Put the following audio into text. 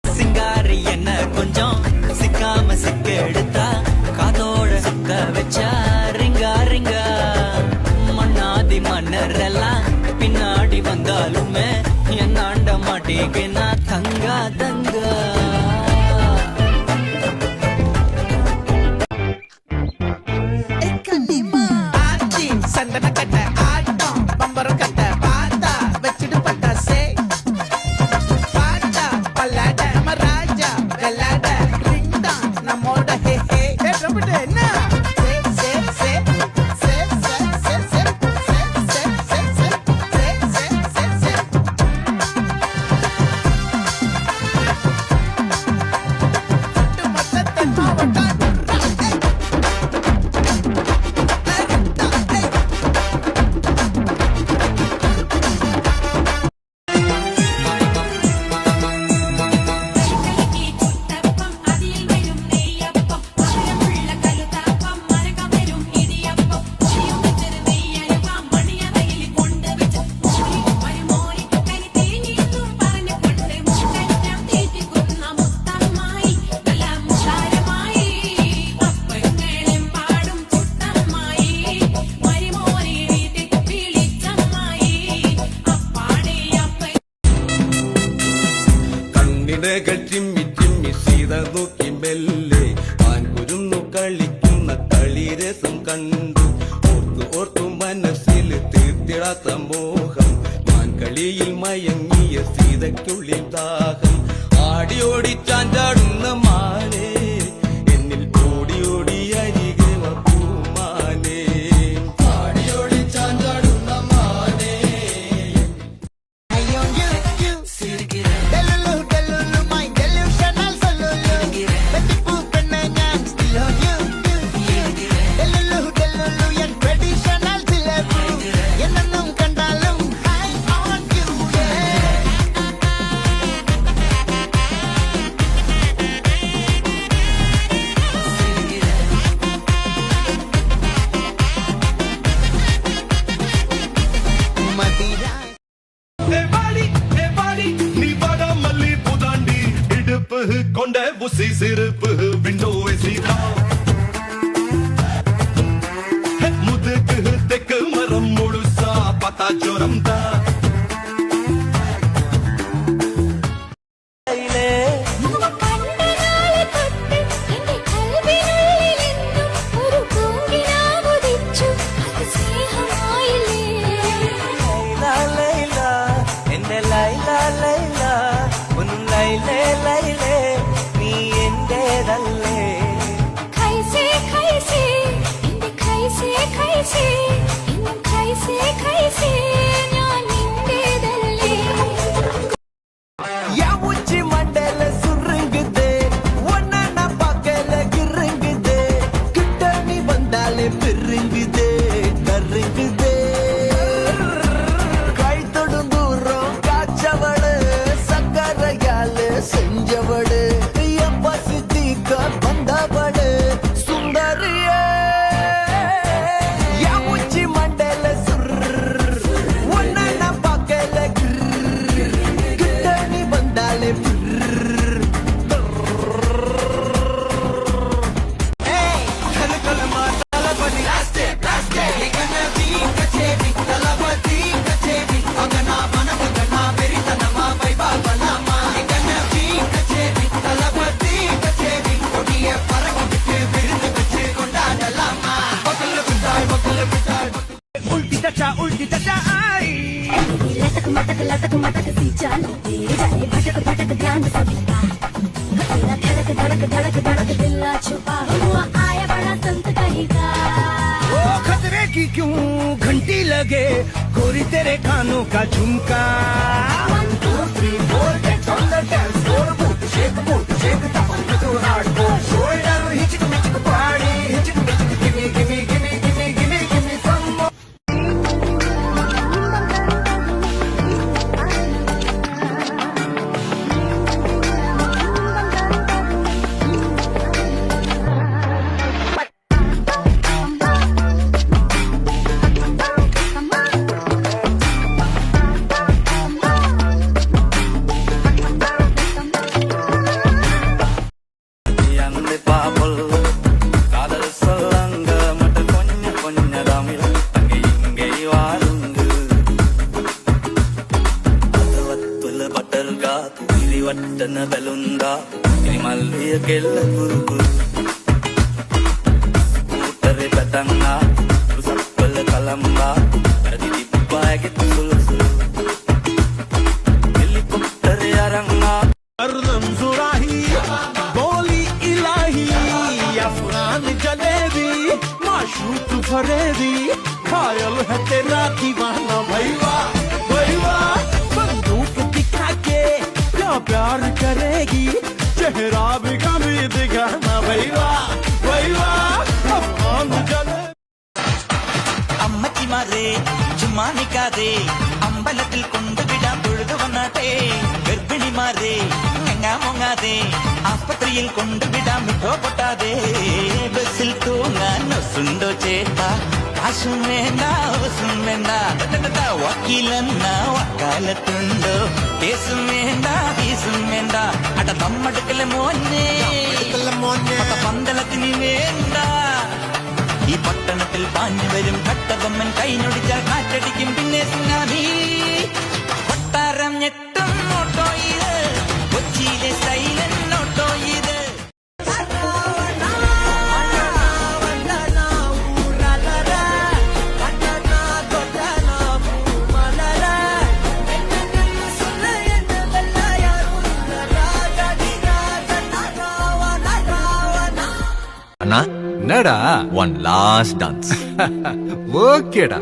சிங்காரி என்ன கொஞ்சம் சிக்காம சிக்க எடுத்தா காதோட சுக்க வச்சா ரிங்கா ரிங்கா மண்ணாதி மன்னர் எல்லாம் பின்னாடி வந்தாலுமே என்னாண்ட மாட்டேங்க நான் தங்கா தங்கா சந்தன கட்ட ஆட்டம் பம்பரம் கட்ட பாத்தா வச்சுட்டு பட்டாசே பாட்டா பல்லாட நம்ம ராஜா வெள்ளாட ரிங் தான் நம்மோட ஹே ஹே ரம்பிட்டு என்ன ചിമ്മി ചിമ്മി സീത നോക്കി മെല്ലെ ആൻകുരുന്നു കളിക്കുന്ന കളിരസം കണ്ടു ഓർത്തു ഓർത്തു മനസ്സിൽ തീർത്തിടാത്ത മോഹം മാൻകളിയിൽ മയങ്ങിയ സീതയ്ക്കുള്ളിൽ ദാഹം ആടിയോടി ചാഞ്ചാടുന്ന മാനേ എന്നിൽ ഓടി ഓടി അരികെ പൂമാനേ ആടിയോടി ചാഞ്ചാടുന്ന മാനേ கொண்ட புசி சிறுப்பு விண்டோ சீதா முதுகு தெக்கு மரம் முழுசா பத்தா ஜோரம் தான் उल्टी चचा आई लटक मटक सी चलती जाए भटक भटक ध्यान से तेरा धड़क धड़क धड़क धड़क दिल छुपा हुआ आया बड़ा संत कहीं का ओ खतरे की क्यों घंटी लगे गोरी तेरे कानों का झुमका 1 2 3 4 get on the dance floor boot shake tap on the hardcore shoulder hitchik mitchik party hitchik mitchik give me give me give me give me give me give me some more වට්ටන බැලුන්දා ඉනිමල්ලිය කෙල්ල කුරුකුරු ඌතරේ පැතන්නා රුසක්වල කලම්බා ඇති දිප්පායගෙත් සුළුසුළු හෙලිකොප්ටරේ අරංගා अर्नम जुराही बोली इलाही अफगान जलेबी माशूक फरेबी घायल है तेरा दीवाना भैया भैया बंदूक दिखा के क्या प्यार करेगी चेहरा भी कभी दिखाना भैया भैया अफगान जलेबी അമ്മച്ചിമാരെ ചുമ്മാനിക്കാതെ അമ്പലത്തിൽ കൊണ്ടുവിടാൻ തൊഴുതു വന്നാട്ടെ ഗർഭിണിമാരെ മുങ്ങാതെ ആസ്പത്രിയിൽ കൊണ്ടുവിടാൻ വിട്ടോ പൊട്ടാതെ ബസ്സിൽ തൂങ്ങാൻ ഒസുണ്ടോ ചേട്ടാ കാശും വേണ്ട ഓസും വേണ്ട വക്കീലെന്ന വക്കാലത്തുണ്ടോ കേസും വേണ്ട ഫീസും വേണ്ട അട നമ്മടുക്കലെ മോനെ പന്തളത്തിന് വേണ്ട ഈ പട്ടണത്തിൽ പാഞ്ഞു വരും കട്ടബൊമ്മൻ കൈനൊടിച്ചാൽ കാറ്റടിക്കും പിന്നെ സുനാമി കൊട്ടാരം ഞെട്ടും ഓട്ടോ ഇത് കൊച്ചിയിലെ സൈലൻ ഓട്ടോ ഇത് அண்ணா என்னடா ஒன் லாஸ்ட் டான்ஸ் ஓகேடா